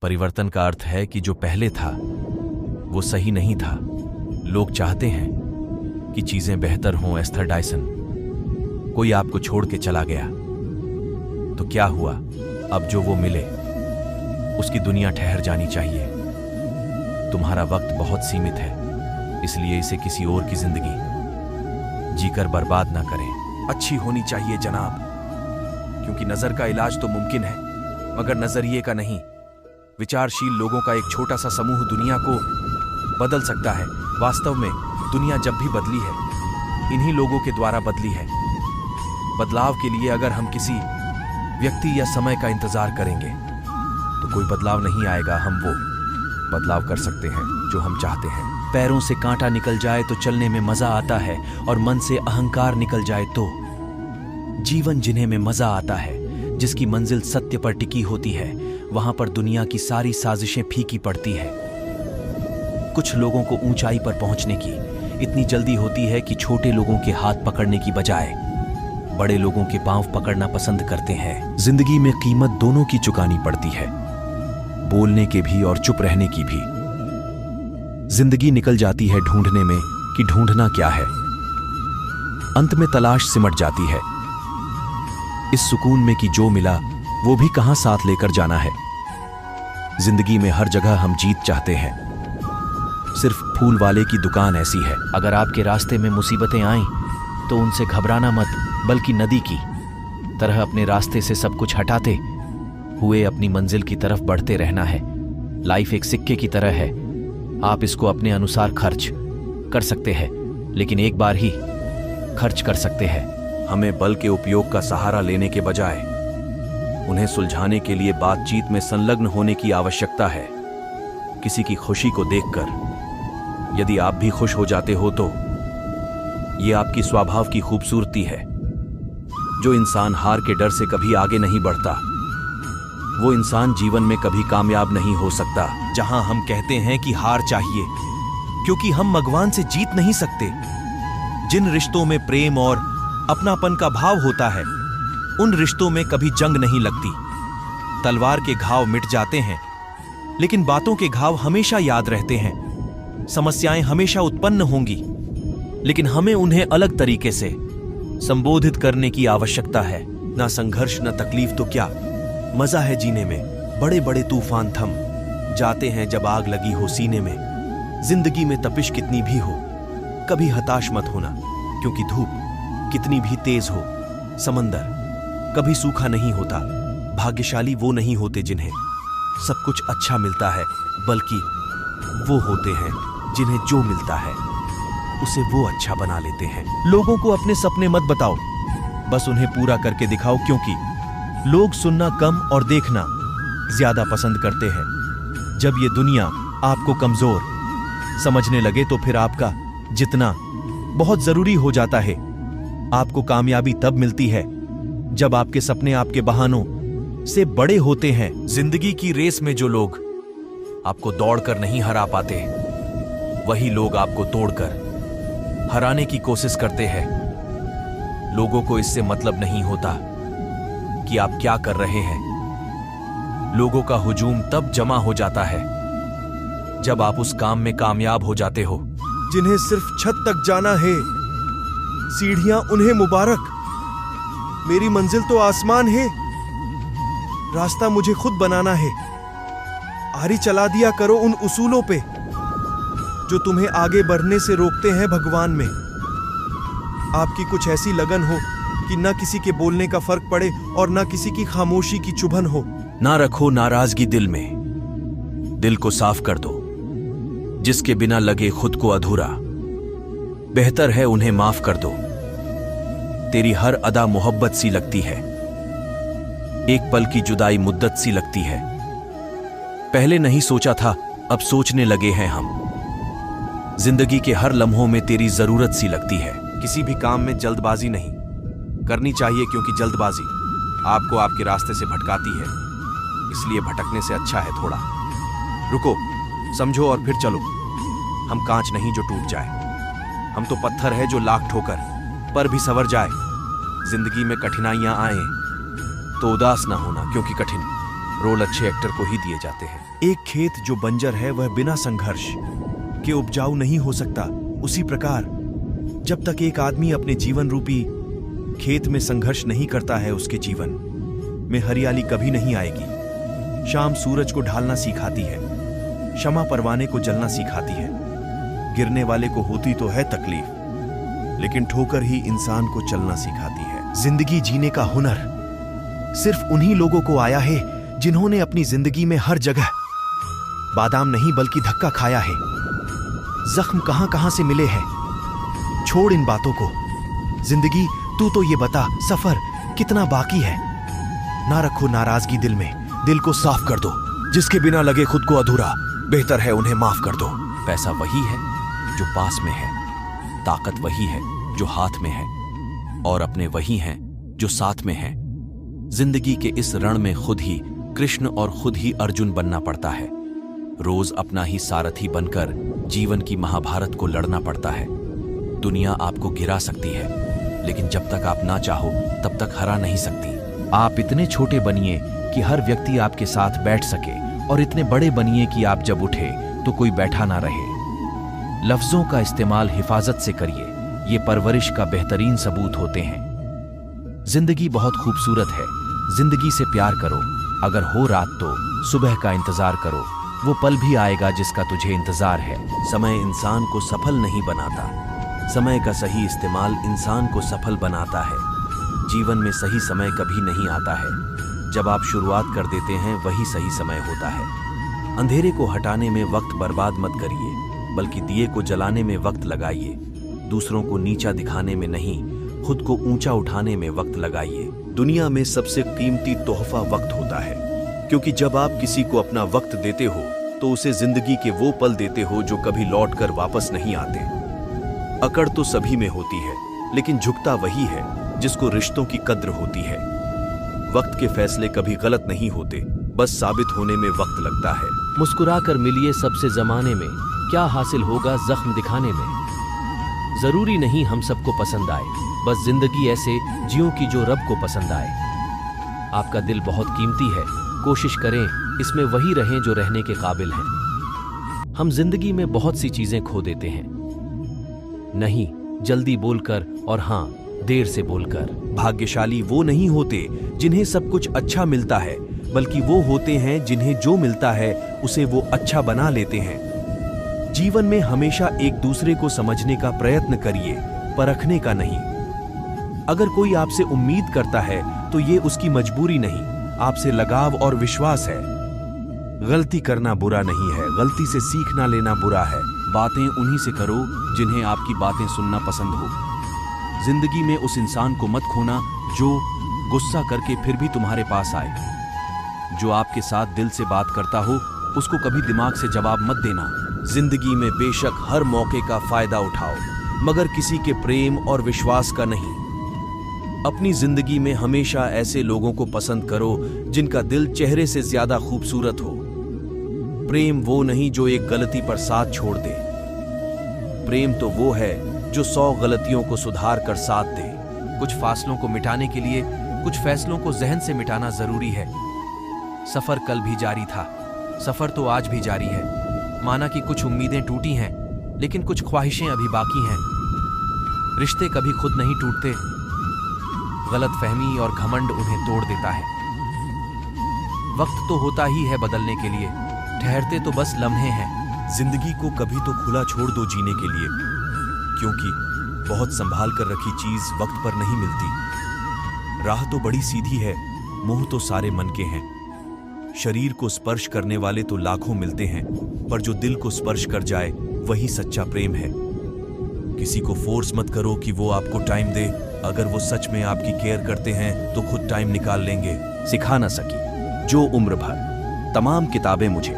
परिवर्तन का अर्थ है कि जो पहले था वो सही नहीं था। लोग चाहते हैं कि चीजें बेहतर हों। Esther Dyson. कोई आपको छोड़ के चला गया तो क्या हुआ? अब जो वो मिले उसकी दुनिया ठहर जानी चाहिए। तुम्हारा वक्त बहुत सीमित है, इसलिए इसे किसी और की जिंदगी जीकर बर्बाद ना करें। अच्छी होनी चाहिए जनाब, क्योंकि नजर का इलाज तो मुमकिन है मगर नजरिए का नहीं। विचारशील लोगों का एक छोटा सा समूह दुनिया को बदल सकता है। वास्तव में दुनिया जब भी बदली है इन्हीं लोगों के द्वारा बदली है। बदलाव के लिए अगर हम किसी व्यक्ति या समय का इंतजार करेंगे तो कोई बदलाव नहीं आएगा। हम वो बदलाव कर सकते हैं जो हम चाहते हैं। पैरों से कांटा निकल जाए तो चलने में मजा आता है, और मन से अहंकार निकल जाए तो जीवन जीने में मजा आता है। जिसकी मंजिल सत्य पर टिकी होती है वहां पर दुनिया की सारी साजिशें फीकी पड़ती है। कुछ लोगों को ऊंचाई पर पहुंचने की इतनी जल्दी होती है कि छोटे लोगों के हाथ पकड़ने की बजाय बड़े लोगों के पांव पकड़ना पसंद करते हैं। जिंदगी में कीमत दोनों की चुकानी पड़ती है, बोलने के भी और चुप रहने की भी। जिंदगी निकल जाती है ढूंढने में कि ढूंढना क्या है। अंत में तलाश सिमट जाती है इस सुकून में कि जो मिला वो भी कहां साथ लेकर जाना है। जिंदगी में हर जगह हम जीत चाहते हैं, सिर्फ फूल वाले की दुकान ऐसी है। अगर आपके रास्ते में मुसीबतें आईं तो उनसे घबराना मत, बल्कि नदी की तरह अपने रास्ते से सब कुछ हटाते हुए अपनी मंजिल की तरफ बढ़ते रहना है। लाइफ एक सिक्के की तरह है, आप इसको अपने अनुसार खर्च कर सकते हैं, लेकिन एक बार ही खर्च कर सकते हैं। हमें बल के उपयोग का सहारा लेने के बजाय उन्हें सुलझाने के लिए बातचीत में संलग्न होने की आवश्यकता है। किसी की खुशी को देखकर यदि आप भी खुश हो जाते हो तो ये आपकी स्वभाव की खूबसूरती है। जो इंसान हार के डर से कभी आगे नहीं बढ़ता वो इंसान जीवन में कभी कामयाब नहीं हो सकता। जहां हम कहते हैं कि हार चाहिए क्योंकि हम भगवान से जीत नहीं सकते। जिन रिश्तों में प्रेम और अपनापन का भाव होता है उन रिश्तों में कभी जंग नहीं लगती। तलवार के घाव मिट जाते हैं लेकिन बातों के घाव हमेशा याद रहते हैं। समस्याएं हमेशा उत्पन्न होंगी लेकिन हमें उन्हें अलग तरीके से संबोधित करने की आवश्यकता है। ना संघर्ष न तकलीफ तो क्या मजा है जीने में। बड़े बड़े तूफान थम जाते हैं जब आग लगी हो सीने में। जिंदगी में तपिश कितनी भी हो कभी हताश मत होना, क्योंकि धूप कितनी भी तेज हो समंदर कभी सूखा नहीं होता। भाग्यशाली वो नहीं होते जिन्हें सब कुछ अच्छा मिलता है, बल्कि वो होते हैं जिन्हें जो मिलता है उसे वो अच्छा बना लेते हैं। लोगों को अपने सपने मत बताओ, बस उन्हें पूरा करके दिखाओ, क्योंकि लोग सुनना कम और देखना ज्यादा पसंद करते हैं। जब ये दुनिया आपको कमजोर समझने लगे तो फिर आपका जितना बहुत जरूरी हो जाता है। आपको कामयाबी तब मिलती है जब आपके सपने आपके बहानों से बड़े होते हैं। जिंदगी की रेस में जो लोग आपको दौड़कर नहीं हरा पाते वही लोग आपको तोड़कर हराने की कोशिश करते हैं। लोगों को इससे मतलब नहीं होता कि आप क्या कर रहे हैं। लोगों का हुजूम तब जमा हो जाता है जब आप उस काम में कामयाब हो जाते हो। जिन्हें सिर्फ छत तक जाना है, सीढ़ियां उन्हें मुबारक। मेरी मंजिल तो आसमान है, रास्ता मुझे खुद बनाना है। आरी चला दिया करो उन उसूलों पे जो तुम्हें आगे बढ़ने से रोकते हैं भगवान में। आपकी कुछ ऐसी लगन हो कि ना किसी के बोलने का फर्क पड़े और ना किसी की खामोशी की चुभन हो। ना रखो नाराजगी दिल में, दिल को साफ कर दो। जिसके बिना लगे खुद को अधूरा, बेहतर है उन्हें माफ कर दो। तेरी हर अदा मोहब्बत सी लगती है, एक पल की जुदाई मुद्दत सी लगती है। पहले नहीं सोचा था अब सोचने लगे हैं हम। जिंदगी के हर लम्हों में तेरी जरूरत सी लगती है। किसी भी काम में जल्दबाजी नहीं करनी चाहिए, क्योंकि जल्दबाजी आपको आपके रास्ते से भटकाती है। इसलिए भटकने से अच्छा है थोड़ा रुको, समझो और फिर चलो। हम कांच नहीं जो टूट जाए, हम तो पत्थर है जो लाख ठोकर पर भी संवर जाए। जिंदगी में कठिनाइयां आए तो उदास ना होना, क्योंकि कठिन रोल अच्छे एक्टर को ही दिए जाते हैं। एक खेत जो बंजर है वह बिना संघर्ष के उपजाऊ नहीं हो सकता। उसी प्रकार जब तक एक आदमी अपने जीवन रूपी खेत में संघर्ष नहीं करता है, उसके जीवन में हरियाली कभी नहीं आएगी। शाम सूरज को ढालना सिखाती है, शमा परवाने को जलना सिखाती है। गिरने वाले को होती तो है तकलीफ, लेकिन ठोकर ही इंसान को चलना सिखाती है। जिंदगी जीने का हुनर सिर्फ उन्हीं लोगों को आया है जिन्होंने अपनी जिंदगी में हर जगह बादाम नहीं बल्कि धक्का खाया है। जख्म कहां कहां से मिले हैं, छोड़ इन बातों को। जिंदगी तू तो ये बता, सफर कितना बाकी है। ना रखो नाराजगी दिल में, दिल को साफ कर दो। जिसके बिना लगे खुद को अधूरा, बेहतर है उन्हें माफ कर दो। पैसा वही है जो पास में है, ताकत वही है जो हाथ में है, और अपने वही हैं जो साथ में हैं। जिंदगी के इस रण में खुद ही कृष्ण और खुद ही अर्जुन बनना पड़ता है। रोज अपना ही सारथी बनकर जीवन की महाभारत को लड़ना पड़ता है। दुनिया आपको गिरा सकती है, लेकिन जब तक आप ना चाहो तब तक हरा नहीं सकती। आप इतने छोटे बनिए कि हर व्यक्ति आपके साथ बैठ सके, और इतने बड़े बनिए कि आप जब उठे तो कोई बैठा ना रहे। लफ्जों का इस्तेमाल हिफाजत से करिए, ये परवरिश का बेहतरीन सबूत होते हैं। जिंदगी बहुत खूबसूरत है, जिंदगी से प्यार करो। अगर हो रात तो सुबह का इंतजार करो, वो पल भी आएगा जिसका तुझे इंतजार है। समय इंसान को सफल नहीं बनाता, समय का सही इस्तेमाल इंसान को सफल बनाता है। जीवन में सही समय कभी नहीं आता है, जब आप शुरुआत कर देते हैं वही सही समय होता है। अंधेरे को हटाने में वक्त बर्बाद मत करिए, बल्कि दिए को जलाने में वक्त लगाइए। दूसरों को नीचा दिखाने में नहीं, खुद को ऊंचा उठाने में वक्त लगाइए। दुनिया में सबसे कीमती तोहफा वक्त होता है, क्योंकि जब आप किसी को अपना वक्त देते हो तो उसे जिंदगी के वो पल देते हो जो कभी लौट कर वापस नहीं आते। अकड़ तो सभी में होती है, लेकिन झुकता वही है जिसको रिश्तों की कद्र होती है। वक्त के फैसले कभी गलत नहीं होते, बस साबित होने में वक्त लगता है। मुस्कुराकर मिलिए सबसे जमाने में, क्या हासिल होगा जख्म दिखाने में। जरूरी नहीं हम सबको पसंद आए, बस जिंदगी ऐसे जियो कि जो रब को पसंद आए। आपका दिल बहुत कीमती है, कोशिश करें इसमें वही रहें जो रहने के काबिल हैं। हम जिंदगी में बहुत सी चीजें खो देते हैं, नहीं जल्दी बोलकर और हाँ देर से बोलकर। भाग्यशाली वो नहीं होते जिन्हें सब कुछ अच्छा मिलता है, बल्कि वो होते हैं जिन्हें जो मिलता है उसे वो अच्छा बना लेते हैं। जीवन में हमेशा एक दूसरे को समझने का प्रयत्न करिए, परखने का नहीं। अगर कोई आपसे उम्मीद करता है तो ये उसकी मजबूरी नहीं, आपसे लगाव और विश्वास है। गलती करना बुरा नहीं है, गलती से सीखना लेना बुरा है। बातें उन्हीं से करो जिन्हें आपकी बातें सुनना पसंद हो। जिंदगी में उस इंसान को मत खोना जो गुस्सा करके फिर भी तुम्हारे पास आए। जो आपके साथ दिल से बात करता हो उसको कभी दिमाग से जवाब मत देना। जिंदगी में बेशक हर मौके का फायदा उठाओ, मगर किसी के प्रेम और विश्वास का नहीं। अपनी जिंदगी में हमेशा ऐसे लोगों को पसंद करो जिनका दिल चेहरे से ज्यादा खूबसूरत हो। प्रेम वो नहीं जो एक गलती पर साथ छोड़ दे। प्रेम तो वो है जो 100 गलतियों को सुधार कर साथ दे। कुछ फासलों को मिटाने के लिए कुछ फैसलों को जहन से मिटाना जरूरी है। सफर कल भी जारी था, सफर तो आज भी जारी है। माना कि कुछ उम्मीदें टूटी हैं, लेकिन कुछ ख्वाहिशें अभी बाकी हैं। रिश्ते कभी खुद नहीं टूटते, गलतफहमी और घमंड उन्हें तोड़ देता है। वक्त तो होता ही है बदलने के लिए, ठहरते तो बस लम्हे हैं। जिंदगी को कभी तो खुला छोड़ दो जीने के लिए, क्योंकि बहुत संभाल कर रखी चीज वक्त पर नहीं मिलती। राह तो बड़ी सीधी है, मोह तो सारे मन के हैं। शरीर को स्पर्श करने वाले तो लाखों मिलते हैं, पर जो दिल को स्पर्श कर जाए वही सच्चा प्रेम है। किसी को फोर्स मत करो कि वो आपको टाइम दे। अगर वो सच में आपकी केयर करते हैं तो खुद टाइम निकाल लेंगे। सिखा ना सकी जो उम्र भर तमाम किताबें मुझे,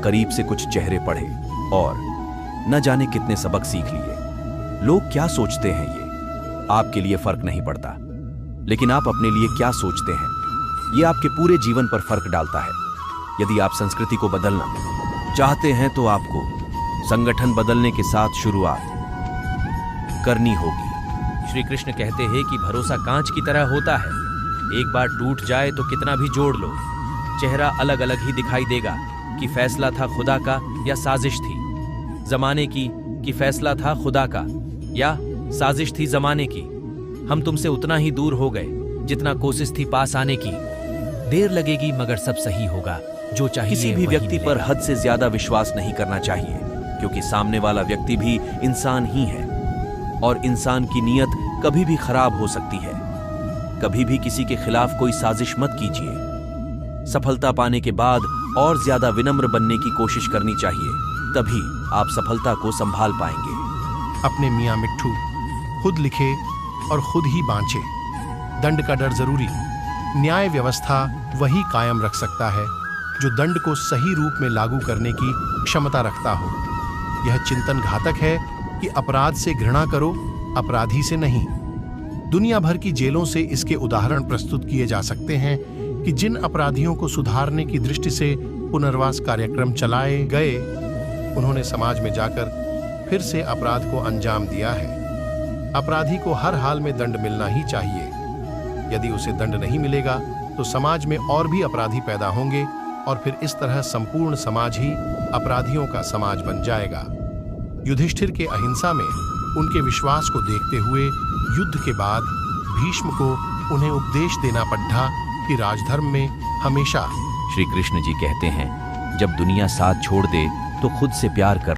करीब से कुछ चेहरे पढ़े और न जाने कितने सबक सीख लिए। लोग क्या सोचते हैं ये आपके लिए फर्क नहीं पड़ता, लेकिन आप अपने लिए क्या सोचते हैं ये आपके पूरे जीवन पर फर्क डालता है। यदि आप संस्कृति को बदलना चाहते हैं तो आपको संगठन बदलने के साथ शुरुआत करनी होगी। श्री कृष्ण कहते हैं कि भरोसा कांच की तरह होता है, एक बार टूट जाए तो कितना भी जोड़ लो, चेहरा अलग अलग ही दिखाई देगा कि फैसला था खुदा का या साजिश थी जमाने की, कि फैसला था खुदा का या साजिश थी जमाने की। हम तुमसे उतना ही दूर हो गए जितना कोशिश थी पास आने की। देर लगेगी मगर सब सही होगा, जो चाहिए किसी भी वही व्यक्ति पर मिलेगा। हद से ज्यादा विश्वास नहीं करना चाहिए, क्योंकि सामने वाला व्यक्ति भी इंसान ही है और इंसान की नीयत कभी भी खराब हो सकती है। कभी भी किसी के खिलाफ कोई साजिश मत कीजिए। सफलता पाने के बाद और ज्यादा विनम्र बनने की कोशिश करनी चाहिए, तभी आप सफलता को संभाल पाएंगे। अपने मियाँ मिट्ठू खुद लिखे और खुद ही बांचे। दंड का डर जरूरी, न्याय व्यवस्था वही कायम रख सकता है जो दंड को सही रूप में लागू करने की क्षमता रखता हो। यह चिंतन घातक है कि अपराध से घृणा करो, अपराधी से नहीं। दुनिया भर की जेलों से इसके उदाहरण प्रस्तुत किए जा सकते हैं कि जिन अपराधियों को सुधारने की दृष्टि से पुनर्वास कार्यक्रम चलाए गए, उन्होंने समाज में जाकर फिर से अपराध को अंजाम दिया है। अपराधी को हर हाल में दंड मिलना ही चाहिए। यदि उसे दंड नहीं मिलेगा तो समाज में और भी अपराधी पैदा होंगे और फिर इस तरह संपूर्ण समाज ही अपराधियों का समाज बन जाएगा। युधिष्ठिर के अहिंसा में उनके विश्वास को देखते हुए युद्ध के बाद भीष्म को उन्हें उपदेश देना पड़ा कि राजधर्म में हमेशा। श्री कृष्ण जी कहते हैं, जब दुनिया साथ छोड़ दे तो खुद से प्यार कर।